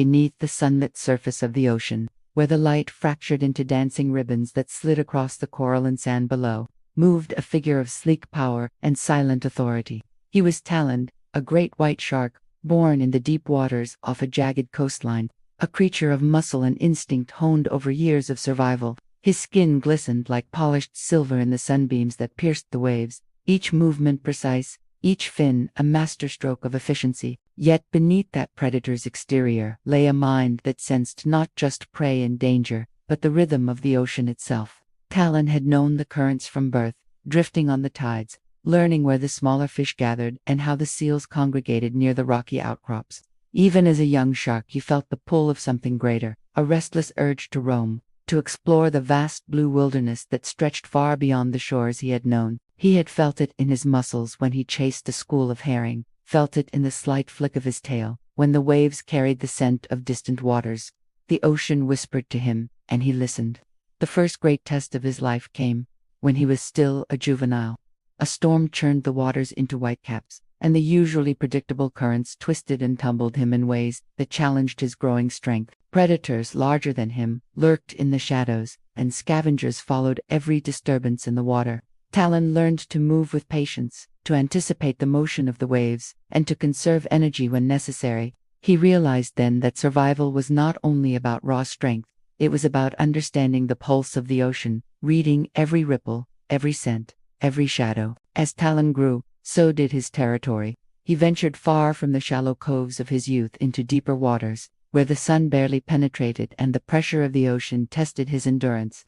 beneath the sunlit surface of the ocean, where the light fractured into dancing ribbons that slid across the coral and sand below, moved a figure of sleek power and silent authority. He was Talon, a great white shark, born in the deep waters off a jagged coastline, a creature of muscle and instinct honed over years of survival. His skin glistened like polished silver in the sunbeams that pierced the waves, each movement precise, each fin a masterstroke of efficiency. Yet beneath that predator's exterior lay a mind that sensed not just prey and danger, but the rhythm of the ocean itself. Talon had known the currents from birth, drifting on the tides, learning where the smaller fish gathered and how the seals congregated near the rocky outcrops. Even as a young shark, he felt the pull of something greater, a restless urge to roam, to explore the vast blue wilderness that stretched far beyond the shores he had known. He had felt it in his muscles when he chased a school of herring, felt it in the slight flick of his tail, when the waves carried the scent of distant waters. The ocean whispered to him, and he listened. The first great test of his life came when he was still a juvenile. A storm churned the waters into whitecaps, and the usually predictable currents twisted and tumbled him in ways that challenged his growing strength. Predators larger than him lurked in the shadows, and scavengers followed every disturbance in the water. Talon learned to move with patience, to anticipate the motion of the waves, and to conserve energy when necessary. He realized then that survival was not only about raw strength, it was about understanding the pulse of the ocean, reading every ripple, every scent, every shadow. As Talon grew, so did his territory. He ventured far from the shallow coves of his youth into deeper waters, where the sun barely penetrated and the pressure of the ocean tested his endurance.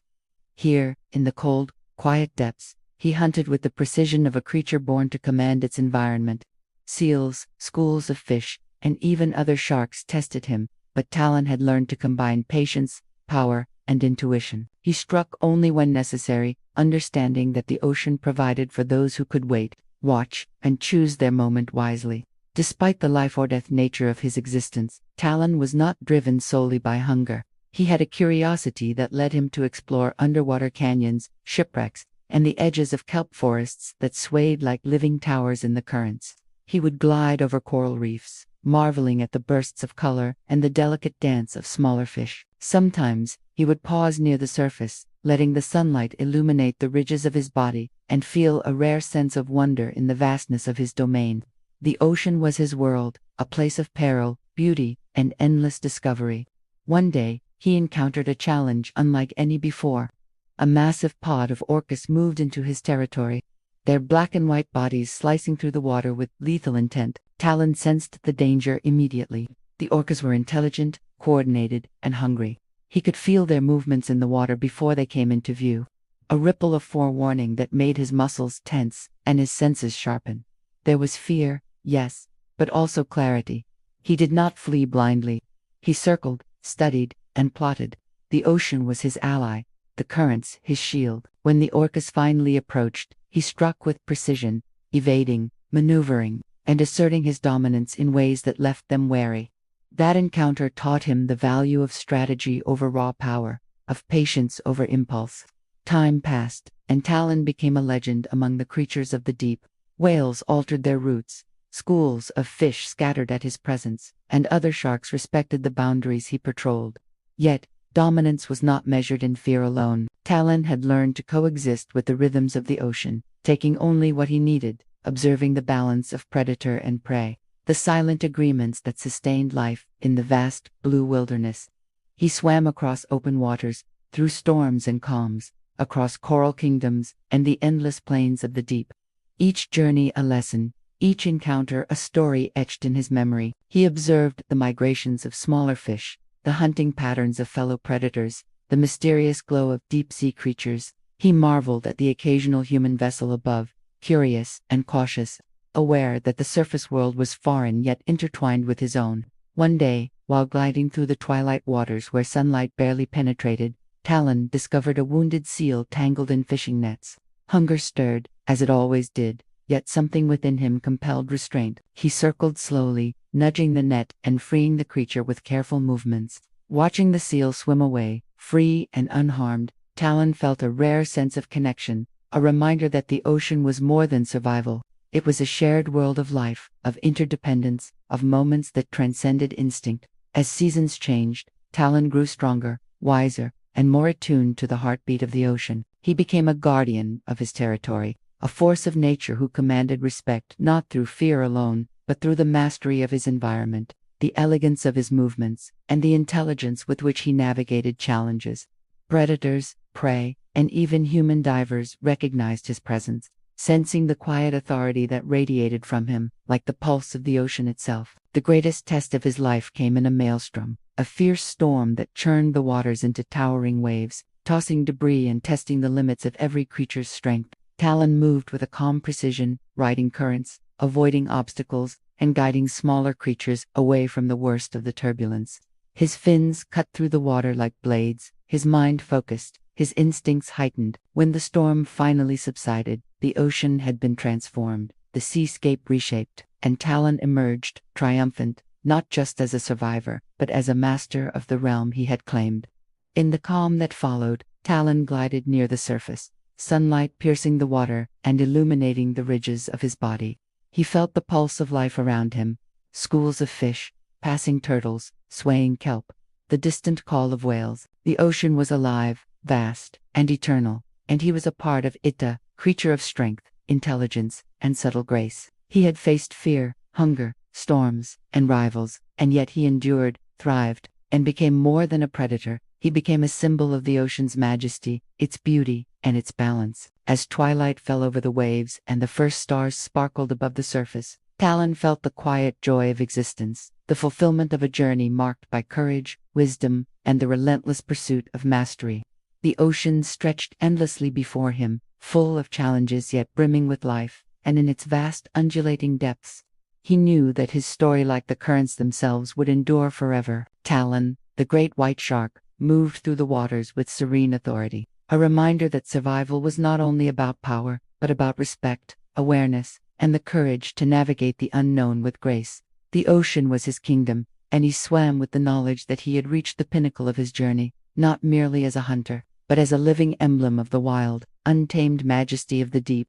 Here, in the cold, quiet depths, he hunted with the precision of a creature born to command its environment. Seals, schools of fish, and even other sharks tested him, but Talon had learned to combine patience, power, and intuition. He struck only when necessary, understanding that the ocean provided for those who could wait, watch, and choose their moment wisely. Despite the life-or-death nature of his existence, Talon was not driven solely by hunger. He had a curiosity that led him to explore underwater canyons, shipwrecks, and the edges of kelp forests that swayed like living towers in the currents. He would glide over coral reefs, marveling at the bursts of color and the delicate dance of smaller fish. Sometimes, he would pause near the surface, letting the sunlight illuminate the ridges of his body, and feel a rare sense of wonder in the vastness of his domain. The ocean was his world, a place of peril, beauty, and endless discovery. One day, he encountered a challenge unlike any before. A massive pod of orcas moved into his territory, their black and white bodies slicing through the water with lethal intent. Talon sensed the danger immediately. The orcas were intelligent, coordinated, and hungry. He could feel their movements in the water before they came into view. A ripple of forewarning that made his muscles tense and his senses sharpen. There was fear, yes, but also clarity. He did not flee blindly. He circled, studied, and plotted. The ocean was his ally, the currents his shield. When the orcas finally approached, he struck with precision, evading, maneuvering, and asserting his dominance in ways that left them wary. That encounter taught him the value of strategy over raw power, of patience over impulse. Time passed, and Talon became a legend among the creatures of the deep. Whales altered their routes, schools of fish scattered at his presence, and other sharks respected the boundaries he patrolled. Yet, dominance was not measured in fear alone. Talon had learned to coexist with the rhythms of the ocean, taking only what he needed, observing the balance of predator and prey, the silent agreements that sustained life in the vast blue wilderness. He swam across open waters, through storms and calms, across coral kingdoms and the endless plains of the deep. Each journey a lesson, each encounter a story etched in his memory. He observed the migrations of smaller fish, the hunting patterns of fellow predators, the mysterious glow of deep-sea creatures. He marveled at the occasional human vessel above, curious and cautious, aware that the surface world was foreign yet intertwined with his own. One day, while gliding through the twilight waters where sunlight barely penetrated, Talon discovered a wounded seal tangled in fishing nets. Hunger stirred, as it always did, yet something within him compelled restraint. He circled slowly, nudging the net and freeing the creature with careful movements. Watching the seal swim away, free and unharmed, Talon felt a rare sense of connection, a reminder that the ocean was more than survival. It was a shared world of life, of interdependence, of moments that transcended instinct. As seasons changed, Talon grew stronger, wiser, and more attuned to the heartbeat of the ocean. He became a guardian of his territory, a force of nature who commanded respect not through fear alone, but through the mastery of his environment, the elegance of his movements, and the intelligence with which he navigated challenges. Predators, prey, and even human divers recognized his presence, sensing the quiet authority that radiated from him, like the pulse of the ocean itself. The greatest test of his life came in a maelstrom, a fierce storm that churned the waters into towering waves, tossing debris and testing the limits of every creature's strength. Talon moved with a calm precision, riding currents, avoiding obstacles, and guiding smaller creatures away from the worst of the turbulence. His fins cut through the water like blades, his mind focused, his instincts heightened. When the storm finally subsided, the ocean had been transformed, the seascape reshaped, and Talon emerged, triumphant, not just as a survivor, but as a master of the realm he had claimed. In the calm that followed, Talon glided near the surface, sunlight piercing the water and illuminating the ridges of his body. He felt the pulse of life around him, schools of fish, passing turtles, swaying kelp, the distant call of whales. The ocean was alive, vast, and eternal, and he was a part of it, a creature of strength, intelligence, and subtle grace. He had faced fear, hunger, storms, and rivals, and yet he endured, thrived, and became more than a predator. He became a symbol of the ocean's majesty, its beauty, and its balance. As twilight fell over the waves and the first stars sparkled above the surface, Talon felt the quiet joy of existence, the fulfillment of a journey marked by courage, wisdom, and the relentless pursuit of mastery. The ocean stretched endlessly before him, full of challenges yet brimming with life, and in its vast undulating depths, he knew that his story, like the currents themselves, would endure forever. Talon, the great white shark, moved through the waters with serene authority, a reminder that survival was not only about power, but about respect, awareness, and the courage to navigate the unknown with grace. The ocean was his kingdom, and he swam with the knowledge that he had reached the pinnacle of his journey, not merely as a hunter, but as a living emblem of the wild, untamed majesty of the deep.